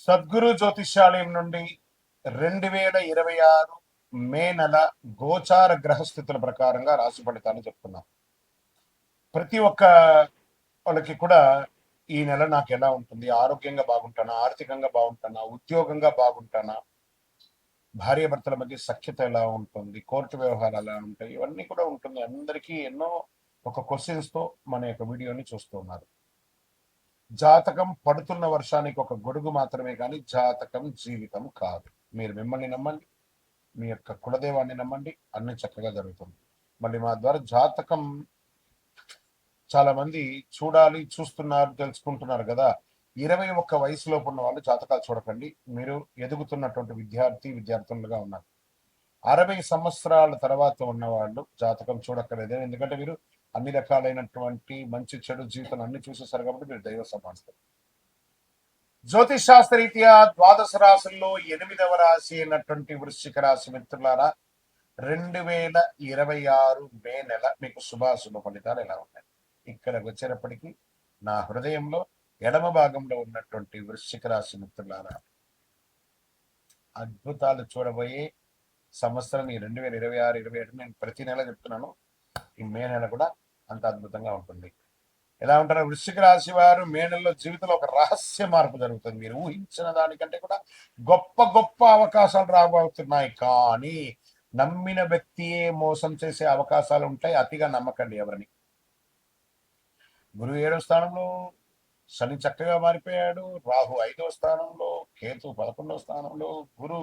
సద్గురు జ్యోతిష్యాలయం నుండి 2026 మే నెల గోచార గ్రహస్థితుల ప్రకారంగా రాశి ఫలితాలు చెప్తున్నాం. ప్రతి ఒక్క వాళ్ళకి కూడా ఈ నెల నాకు ఎలా ఉంటుంది, ఆరోగ్యంగా బాగుంటానా, ఆర్థికంగా బాగుంటానా, ఉద్యోగంగా బాగుంటానా, భార్యాభర్తల మధ్య సఖ్యత ఎలా ఉంటుంది, కోర్టు వ్యవహారాలు ఎలా ఉంటాయి, ఇవన్నీ కూడా ఉంటుంది. అందరికీ ఎన్నో ఒక క్వశ్చన్స్ తో మన యొక్క వీడియోని చూస్తున్నారు. జాతకం పడుతున్న వర్షానికి ఒక గొడుగు మాత్రమే కానీ జాతకం జీవితం కాదు. మీరు మిమ్మల్ని నమ్మండి, మీ యొక్క కులదేవాన్ని నమ్మండి, అన్ని చక్కగా జరుగుతుంది. మళ్ళీ మా ద్వారా జాతకం చాలా మంది చూడాలి, చూస్తున్నారు, తెలుసుకుంటున్నారు కదా. 21 వయసులోపు ఉన్న వాళ్ళు జాతకాలు చూడకండి. మీరు ఎదుగుతున్నటువంటి విద్యార్థులుగా ఉన్నారు. 60 సంవత్సరాల తర్వాత ఉన్న వాళ్ళు జాతకం చూడక్కర్లేదు. ఎందుకంటే మీరు అన్ని రకాలైనటువంటి మంచి చెడు జీవితం అన్ని చూసేసారు కాబట్టి మీరు దైవ సమానస్తారు. జ్యోతిష్ శాస్త్రరీత్యా ద్వాదశ రాశుల్లో 8వ రాశి అయినటువంటి వృశ్చిక రాశి మిత్రులారా, 2026 మే నెల మీకు శుభాశుభ ఫలితాలు ఎలా ఉన్నాయి? ఇక్కడికి వచ్చేటప్పటికి నా హృదయంలో ఎడమ భాగంలో ఉన్నటువంటి వృశ్చిక రాశి మిత్రులారా, అద్భుతాలు చూడబోయే సంవత్సరం ఈ 2026-27 నేను ప్రతి నెల చెప్తున్నాను. ఈ మే నెల కూడా అంత అద్భుతంగా ఉంటుంది. ఎలా ఉంటారో వృశ్చిక రాశి వారు మే నెలలో జీవితంలో ఒక రహస్య మార్పు జరుగుతుంది. మీరు ఊహించిన దానికంటే కూడా గొప్ప గొప్ప అవకాశాలు రాబోతున్నాయి. కానీ నమ్మిన వ్యక్తియే మోసం చేసే అవకాశాలు ఉంటాయి. అతిగా నమ్మకండి ఎవరిని. గురువు 7వ స్థానంలో, శని చక్కగా మారిపోయాడు. రాహు 5వ స్థానంలో, కేతు 11వ స్థానంలో, గురు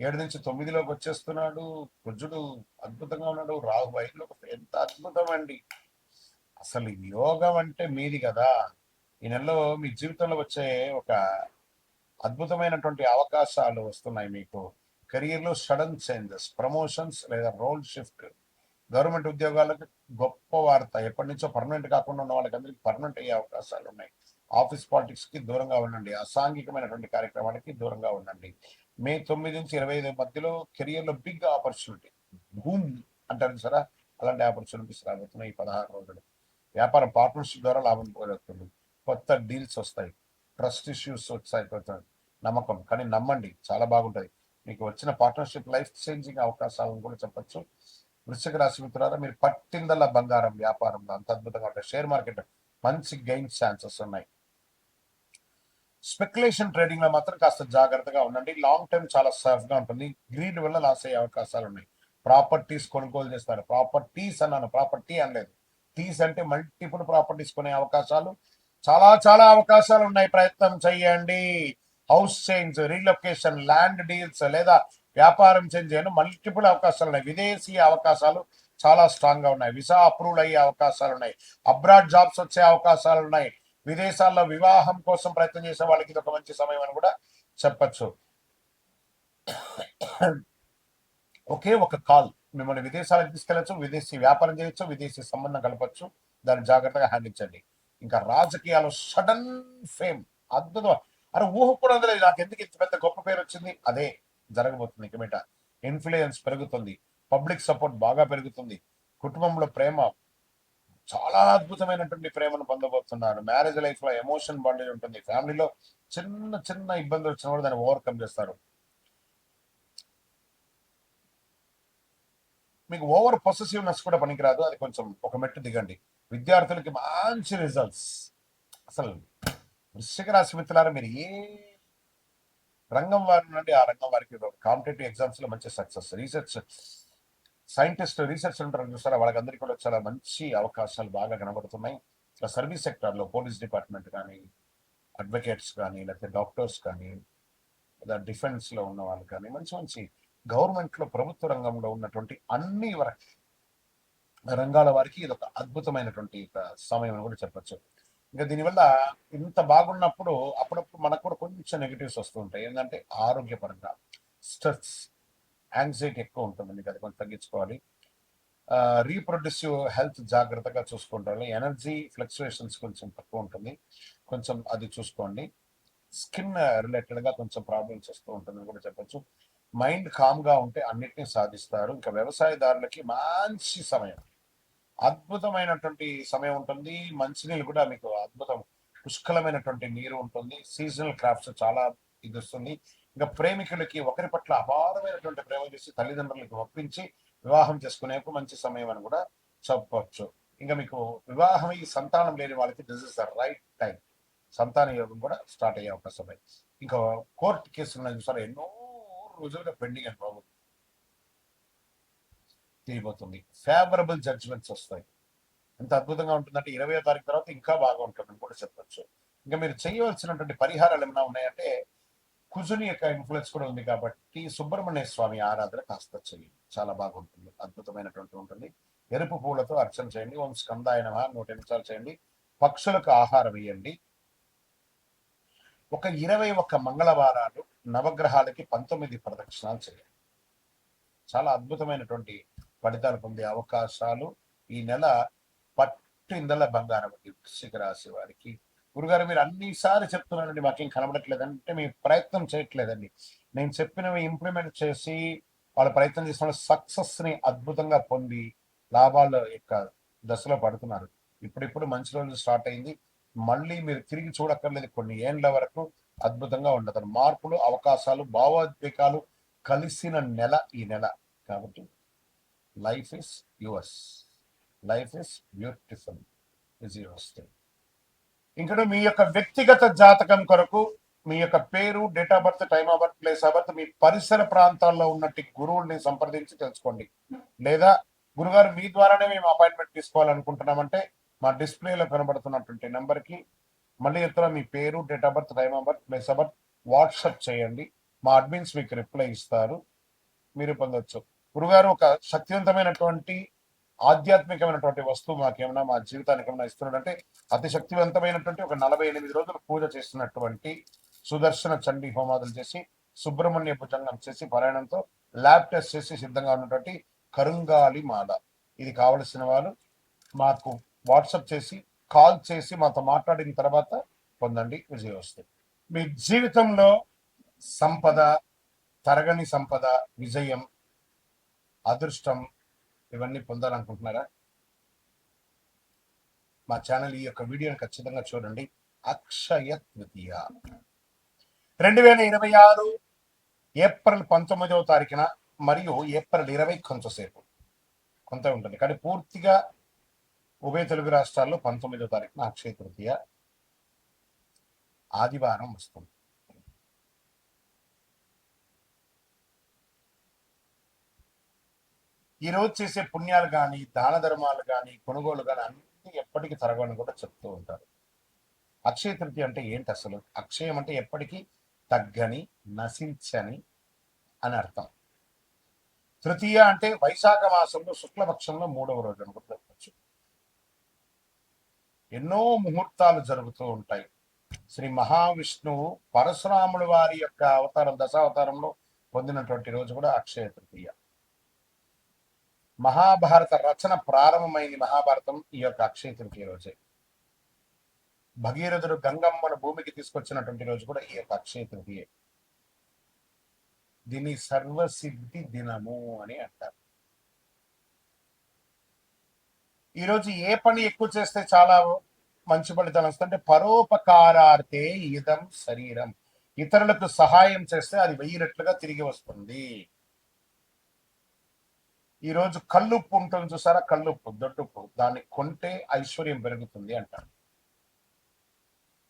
7 నుంచి 9లోకి వచ్చేస్తున్నాడు. కుజుడు అద్భుతంగా ఉన్నాడు. రాహు 5లోకి, ఎంత అద్భుతం అండి. అసలు యోగం అంటే మీది కదా. ఈ నెలలో మీ జీవితంలో వచ్చే ఒక అద్భుతమైనటువంటి అవకాశాలు వస్తున్నాయి మీకు. కెరియర్లో సడన్ చేంజెస్, ప్రమోషన్స్ లేదా రోల్ షిఫ్ట్, గవర్నమెంట్ ఉద్యోగాలకు గొప్ప వార్త. ఎప్పటి నుంచో పర్మనెంట్ కాకుండా ఉన్న వాళ్ళకి అందరికీ పర్మనెంట్ అయ్యే అవకాశాలు ఉన్నాయి. ఆఫీస్ పాలిటిక్స్ కి దూరంగా ఉండండి. అసాంఘికమైనటువంటి కార్యక్రమాలకి దూరంగా ఉండండి. మే 9 నుంచి 25 మధ్యలో కెరియర్లో బిగ్ ఆపర్చునిటీ, బూమ్ అంటారు సరే, అలాంటి ఆపర్చునిటీస్ రాబోతున్నాయి ఈ 16 రోజులు. వ్యాపారం పార్ట్నర్షిప్ ద్వారా లాభం పోగొడుతుంది. కొత్త డీల్స్ వస్తాయి. ట్రస్ట్ ఇష్యూస్ వచ్చాయి, నమ్మకం. కానీ నమ్మండి, చాలా బాగుంటుంది. మీకు వచ్చిన పార్ట్నర్షిప్ లైఫ్ చేంజింగ్ అవకాశాలను కూడా చెప్పచ్చు. వృశ్చిక రాశి మిత్రులారా, మీరు పట్టిందల్లా బంగారం వ్యాపారంలో అంత అద్భుతంగా ఉంటాయి. షేర్ మార్కెట్ మంచి గెయిన్ ఛాన్సెస్ ఉన్నాయి. స్పెక్యులేషన్ ట్రేడింగ్ లో మాత్రం కాస్త జాగ్రత్తగా ఉండండి. లాంగ్ టర్మ్ చాలా సేఫ్ గా ఉంటుంది. గ్రీడ్ వల్ల లాస్ అయ్యే అవకాశాలు ఉన్నాయి. ప్రాపర్టీస్ కొనుగోలు చేస్తారు. ప్రాపర్టీస్ అన్నాను, ప్రాపర్టీ అనలేదు. టీస్ అంటే మల్టిపుల్ ప్రాపర్టీస్ కొనే అవకాశాలు చాలా చాలా అవకాశాలు ఉన్నాయి. ప్రయత్నం చేయండి. House change, relocation, land deals లేదా వ్యాపారం చేంజ్ చేయడం మల్టిపుల్ అవకాశాలు ఉన్నాయి. విదేశీ అవకాశాలు చాలా స్ట్రాంగ్ గా ఉన్నాయి. విసా అప్రూవల్ అయ్యే అవకాశాలు ఉన్నాయి. అబ్రాడ్ జాబ్స్ వచ్చే అవకాశాలు ఉన్నాయి. విదేశాల్లో వివాహం కోసం ప్రయత్నం చేసే వాళ్ళకి ఇది ఒక మంచి సమయం అని కూడా చెప్పచ్చు. ఒకే ఒక కాల్ మిమ్మల్ని విదేశాలకు తీసుకెళ్లొచ్చు, విదేశీ వ్యాపారం చేయొచ్చు, విదేశీ సంబంధం కలపచ్చు. దాన్ని జాగ్రత్తగా హ్యాండిల్. ఇంకా రాజకీయాలు సడన్ ఫేమ్, అద్భుతం. అరే ఊహ కూడా అందలేదు నాకు ఎందుకు ఇంత పెద్ద గొప్ప పేరు వచ్చింది. అదే జరగబోతుంది. ఇక మీట ఇన్ఫ్లుయెన్స్ పెరుగుతుంది. పబ్లిక్ సపోర్ట్ బాగా పెరుగుతుంది. కుటుంబంలో ప్రేమ, చాలా అద్భుతమైనటువంటి ప్రేమను పొందబోతున్నారు. మ్యారేజ్ లైఫ్ లో ఎమోషన్ బాండేజ్ ఉంటుంది. ఫ్యామిలీలో చిన్న చిన్న ఇబ్బందులు వచ్చినా కూడా దాన్ని ఓవర్కమ్ చేస్తారు. మీకు ఓవర్ పొసెసివ్నెస్ కూడా పనికిరాదు. అది కొంచెం ఒక మెట్టు దిగండి. విద్యార్థులకి మంచి రిజల్ట్స్. అసలు వృశ్చిక రాశి మిత్రులారా, మీరు ఏ రంగం వారి నుండి ఆ రంగం వారికి కాంపిటేటివ్ ఎగ్జామ్స్ లో మంచి సక్సెస్. రీసెర్చ్ ఉంటారు చూస్తారా, వాళ్ళకందరికీ కూడా చాలా మంచి అవకాశాలు బాగా కనబడుతున్నాయి. సర్వీస్ సెక్టర్ లో పోలీస్ డిపార్ట్మెంట్ కానీ, అడ్వకేట్స్ కానీ, లేకపోతే డాక్టర్స్ కానీ, లేదా డిఫెన్స్ లో ఉన్న వాళ్ళు కానీ, మంచి మంచి గవర్నమెంట్ లో ప్రభుత్వ రంగంలో ఉన్నటువంటి అన్ని రంగాల వారికి ఇది ఒక అద్భుతమైనటువంటి సమయం అని కూడా చెప్పచ్చు. ఇంకా దీనివల్ల ఇంత బాగున్నప్పుడు అప్పుడప్పుడు మనకు కూడా కొంచెం నెగిటివ్స్ వస్తూ ఉంటాయి. ఏంటంటే ఆరోగ్యపరంగా స్ట్రెస్, యాంగ్జైటీ ఎక్కువ ఉంటుంది. మీకు అది కొంచెం తగ్గించుకోవాలి. రీప్రొడ్యూసివ్ హెల్త్ జాగ్రత్తగా చూసుకుంటారు. ఎనర్జీ ఫ్లక్చుయేషన్స్ కొంచెం తక్కువ ఉంటుంది, కొంచెం అది చూసుకోండి. స్కిన్ రిలేటెడ్ గా కొంచెం ప్రాబ్లమ్స్ వస్తూ ఉంటుందని కూడా చెప్పచ్చు. మైండ్ కామ్ గా ఉంటే అన్నిటినీ సాధిస్తారు. ఇంకా వ్యవసాయదారులకి మంచి సమయం, అద్భుతమైనటువంటి సమయం ఉంటుంది. మంచినీళ్ళు కూడా మీకు అద్భుతం, పుష్కలమైనటువంటి నీరు ఉంటుంది. సీజనల్ క్రాఫ్ట్స్ చాలా ఇది వస్తుంది. ఇంకా ప్రేమికులకి ఒకరి పట్ల అపారమైనటువంటి ప్రేమ చేసి తల్లిదండ్రులకి ఒప్పించి వివాహం చేసుకునే మంచి సమయం అని కూడా చెప్పవచ్చు. ఇంకా మీకు వివాహమై సంతానం లేని వాళ్ళకి this is the right time. సంతాన యోగం కూడా స్టార్ట్ అయ్యే అవకాశం ఉన్నాయి. ఇంకా కోర్టు కేసులు ఉన్నాయి చూసారా, ఎన్నో రోజులుగా పెండింగ్ అని బాబు తీరిపోతుంది. ఫేవరబుల్ జడ్జిమెంట్స్ వస్తాయి. ఎంత అద్భుతంగా ఉంటుందంటే 20వ తారీఖు తర్వాత ఇంకా బాగా ఉంటుందని కూడా చెప్పొచ్చు. ఇంకా మీరు చేయవలసినటువంటి పరిహారాలు ఏమైనా ఉన్నాయంటే, కుజుని యొక్క ఇన్ఫ్లుయెన్స్ కూడా ఉంది కాబట్టి సుబ్రహ్మణ్య స్వామి ఆరాధన కాస్త చేయండి, చాలా బాగుంటుంది, అద్భుతమైనటువంటి ఉంటుంది. ఎరుపు పూలతో అర్చన చేయండి. ఓం స్కందాయ నమః 108 చేయండి. పక్షులకు ఆహారం ఇవ్వండి. ఒక 21 మంగళవారాలు నవగ్రహాలకి 19 ప్రదక్షిణాలు చేయండి. చాలా అద్భుతమైనటువంటి ఫలితాలు పొందే అవకాశాలు ఈ నెల పట్టిందల బంగారం వృశ్చిక రాశి వారికి. గురుగారు మీరు అన్నిసారి చెప్తున్నానండి, మాకేం కనబడట్లేదంటే మీ ప్రయత్నం చేయట్లేదండి. నేను చెప్పినవి ఇంప్లిమెంట్ చేసి వాళ్ళ ప్రయత్నం చేసిన సక్సెస్ ని అద్భుతంగా పొంది లాభాల యొక్క దశలో పడుతున్నారు. ఇప్పుడిప్పుడు మంచి రోజులు స్టార్ట్ అయింది. మళ్ళీ మీరు తిరిగి చూడక్కర్లేదు, కొన్ని ఏండ్ల వరకు అద్భుతంగా ఉండదు. మార్పులు, అవకాశాలు, భావోద్వేగాలు కలిసిన నెల ఈ నెల. కాబట్టి life is yours, life is beautiful, is yours. ఇంకా మీ యొక్క వ్యక్తిగత జాతకం కొరకు మీ యొక్క పేరు, date of birth, time of birth, place of birth, మీ పరిసర ప్రాంతాల్లో ఉన్నట్టు గురువుల్ని సంప్రదించి తెలుసుకోండి. లేదా గురుగారు మీ ద్వారానే మేము అపాయింట్మెంట్ తీసుకోవాలనుకుంటున్నామంటే మా డిస్ప్లేలో కనబడుతున్నటువంటి నెంబర్కి మళ్ళీ ఎత్తున మీ పేరు, date of birth, time of birth, place of birth WhatsApp చేయండి. మా అడ్మిన్స్ మీకు రిప్లై ఇస్తారు, మీరు పొందొచ్చు. గురుగారు ఒక శక్తివంతమైనటువంటి ఆధ్యాత్మికమైనటువంటి వస్తువు మాకేమైనా మా జీవితానికి ఏమైనా ఇస్తున్నాడంటే, అతి శక్తివంతమైనటువంటి ఒక 48 రోజులు పూజ చేస్తున్నటువంటి సుదర్శన చండీ హోమాదులు చేసి సుబ్రహ్మణ్య భుజంగం చేసి పారాయణంతో ల్యాబ్ టెస్ట్ చేసి సిద్ధంగా ఉన్నటువంటి కరుంగాలి మాల. ఇది కావలసిన వారు మాకు వాట్సాప్ చేసి కాల్ చేసి మాతో మాట్లాడిన తర్వాత పొందండి, విజయోస్తు. మీ జీవితంలో సంపద, తరగని సంపద, విజయం, అదృష్టం ఇవన్నీ పొందాలనుకుంటున్నారా? మా ఛానల్ ఈ యొక్క వీడియోని ఖచ్చితంగా చూడండి. అక్షయ తృతీయ 2026 ఏప్రిల్ 19వ తారీఖున మరియు ఏప్రిల్ 20 కొంతసేపు కొంత ఉంటుంది, కానీ పూర్తిగా ఉభయ తెలుగు రాష్ట్రాల్లో 19వ తారీఖున అక్షయ తృతీయ ఆదివారం వస్తుంది. ఈ రోజు చేసే పుణ్యాలు కానీ, దాన ధర్మాలు కానీ, కొనుగోలు కానీ అన్ని ఎప్పటికీ తరగని కూడా చెప్తూ ఉంటారు. అక్షయ తృతీయ అంటే ఏంటి అసలు? అక్షయం అంటే ఎప్పటికీ తగ్గని, నశించని అని అర్థం. తృతీయ అంటే వైశాఖ మాసంలో శుక్లపక్షంలో 3వ రోజు అని కూడా చెప్పచ్చు. ఎన్నో ముహూర్తాలు జరుగుతూ ఉంటాయి. శ్రీ మహావిష్ణువు పరశురాముడు వారి యొక్క అవతారం, దశావతారంలో పొందినటువంటి రోజు కూడా అక్షయ తృతీయ. మహాభారత రచన ప్రారంభమైంది మహాభారతం ఈ యొక్క అక్షయ తృతీయ రోజే. భగీరథుడు గంగమ్మను భూమికి తీసుకొచ్చినటువంటి రోజు కూడా ఈ యొక్క అక్షయ తృతీయ. దీన్ని సర్వసిద్ధి దినము అని అంటారు. ఈరోజు ఏ పని ఎక్కువ చేస్తే చాలా మంచి ఫలితాలు వస్తుందంటే, పరోపకారార్థే ఇదం శరీరం. ఇతరులకు సహాయం చేస్తే అది 1000 రెట్లుగా తిరిగి వస్తుంది. ఈరోజు కల్లుప్పు ఉంటుంది చూసారా, కల్లుప్పు, దొడ్డుప్పు, దాన్ని కొంటే ఐశ్వర్యం పెరుగుతుంది అంటారు.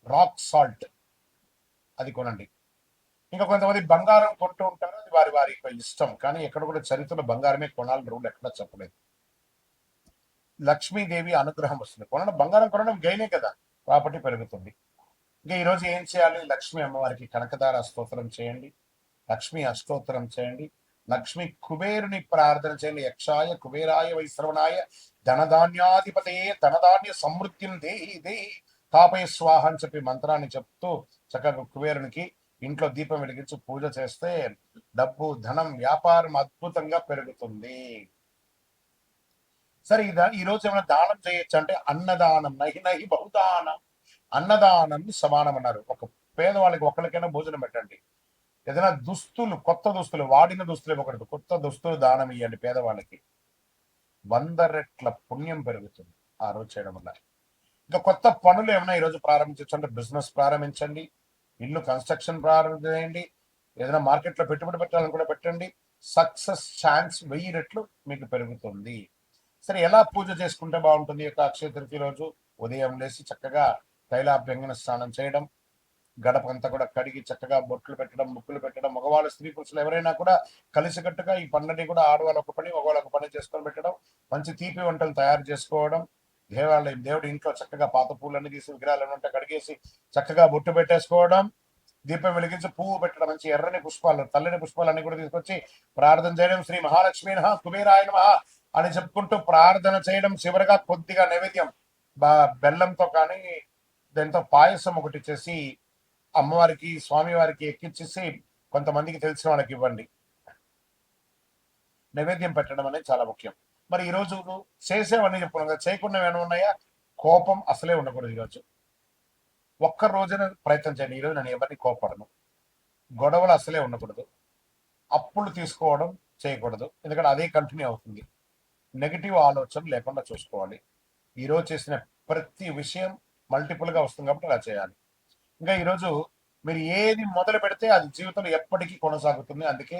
రాక్ సాల్ట్ అది కొనండి. ఇంకా కొంతమంది బంగారం కొంటూ ఉంటారు, అది వారి వారి ఇష్టం, కానీ ఎక్కడ కూడా చరిత్రలో బంగారమే కొనాలని రూల్ ఎక్కడ చెప్పలేదు. లక్ష్మీదేవి అనుగ్రహం వస్తుంది. బంగారం కొనడం గైనే కదా, ప్రాపర్టీ పెరుగుతుంది. ఇంకా ఈరోజు ఏం చేయాలి? లక్ష్మీ అమ్మవారికి కనకదార స్తోత్రం చేయండి, లక్ష్మీ అష్టోత్తరం చేయండి, లక్ష్మీ కుబేరుని ప్రార్థన చేయండి. యక్షాయ కుబేరాయ వైశ్రవణాయ ధనధాన్యాధిపతయే ధనధాన్య సమృద్ధిని దే తాపయ స్వాహ అని చెప్పి మంత్రాన్ని చెప్తూ చక్కగా కుబేరునికి ఇంట్లో దీపం వెలిగించి పూజ చేస్తే డబ్బు, ధనం, వ్యాపారం అద్భుతంగా పెరుగుతుంది. సరే, ఈ రోజు ఏమైనా దానం చేయొచ్చు అంటే అన్నదానం, నహి నహి బహుదానం, అన్నదానం సమానం అన్నారు. ఒక పేదవాళ్ళకి ఒక్కరికైనా భోజనం పెట్టండి. ఏదైనా దుస్తులు, కొత్త దుస్తులు, వాడిన దుస్తులు ఇవ్వకూడదు, కొత్త దుస్తులు దానం ఇవ్వండి పేదవాళ్ళకి. 100 రెట్ల పుణ్యం పెరుగుతుంది ఆ రోజు చేయడం వల్ల. ఇంకా కొత్త పనులు ఏమైనా ఈరోజు ప్రారంభించవచ్చు అంటే బిజినెస్ ప్రారంభించండి, ఇల్లు కన్స్ట్రక్షన్ ప్రారంభం చేయండి. ఏదైనా మార్కెట్లో పెట్టుబడి పెట్టాలని కూడా పెట్టండి. సక్సెస్ ఛాన్స్ 1000 రెట్లు మీకు పెరుగుతుంది. సరే, ఎలా పూజ చేసుకుంటే బాగుంటుంది ఈ యొక్క అక్షయ తృతీయ రోజు? ఉదయం లేచి చక్కగా తైలాభ్యంగన స్నానం చేయడం, గడపంతా కూడా కడిగి చక్కగా బొట్లు పెట్టడం, ముక్కులు పెట్టడం, మగవాళ్ళు స్త్రీ పురుషులు ఎవరైనా కూడా కలిసికట్టుగా ఈ పనులన్నీ కూడా ఆడవాళ్ళు ఒక పని, మగవాళ్ళు ఒక పని చేసుకొని పెట్టడం, మంచి తీపి వంటలు తయారు చేసుకోవడం, దేవాలయం దేవుడి ఇంట్లో చక్కగా పాత పూలన్నీ తీసి విగ్రహాలు ఉంటే కడిగేసి చక్కగా బొట్టు పెట్టేసుకోవడం, దీపం వెలిగించి పువ్వు పెట్టడం, మంచి ఎర్రని పుష్పాలు, తెల్లని పుష్పాలన్నీ కూడా తీసుకొచ్చి ప్రార్థన చేయడం, శ్రీ మహాలక్ష్మి నమః కుబేరాయ నమః అని చెప్పుకుంటూ ప్రార్థన చేయడం. చివరిగా కొద్దిగా నైవేద్యం బెల్లంతో కానీ దాంతో పాయసం ఒకటి చేసి అమ్మవారికి స్వామివారికి ఎక్కించేసి కొంతమందికి తెలిసిన వాళ్ళకి ఇవ్వండి. నైవేద్యం పెట్టడం అనేది చాలా ముఖ్యం. మరి ఈ రోజు చేసేవన్నీ చెప్పుకున్నాం కదా, చేయకుండా ఏమైనా ఉన్నాయా? కోపం అసలే ఉండకూడదు ఈరోజు. ఒక్క రోజున ప్రయత్నం చేయండి. ఈరోజు నేను ఎవరిని కోపడను, గొడవలు అసలే ఉండకూడదు, అప్పులు తీసుకోవడం చేయకూడదు, ఎందుకంటే అదే కంటిన్యూ అవుతుంది. నెగిటివ్ ఆలోచన లేకుండా చూసుకోవాలి. ఈరోజు చేసిన ప్రతి విషయం మల్టిపుల్గా వస్తుంది కాబట్టి అలా చేయాలి. ఇంకా ఈరోజు మీరు ఏది మొదలు పెడితే అది జీవితంలో ఎప్పటికీ కొనసాగుతుంది. అందుకే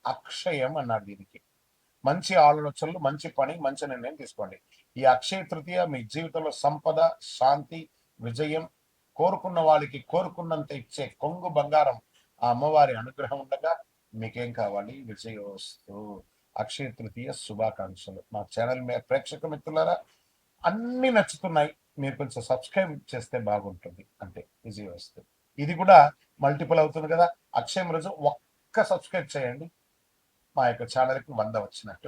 అక్షయం అన్నారు దీనికి. మంచి ఆలోచనలు, మంచి పని, మంచి నిర్ణయం తీసుకోండి. ఈ అక్షయ తృతీయ మీ జీవితంలో సంపద, శాంతి, విజయం, కోరుకున్న వాళ్ళకి కోరుకున్నంత ఇచ్చే కొంగు బంగారం ఆ అమ్మవారి అనుగ్రహం ఉండగా మీకేం కావాలి? విజయోస్తు. అక్షయ తృతీయ శుభాకాంక్షలు. మా ఛానల్ ప్రేక్షక మిత్రులారా, అన్ని నచ్చుతున్నాయి, మీరు కొంచెం సబ్స్క్రైబ్ చేస్తే బాగుంటుంది. అంతే, విజయోస్తు. ఇది కూడా మల్టిపుల్ అవుతుంది కదా. అక్షయం రోజు ఒక్క సబ్స్క్రైబ్ చేయండి, మా యొక్క ఛానల్కి 100 వచ్చినట్టు.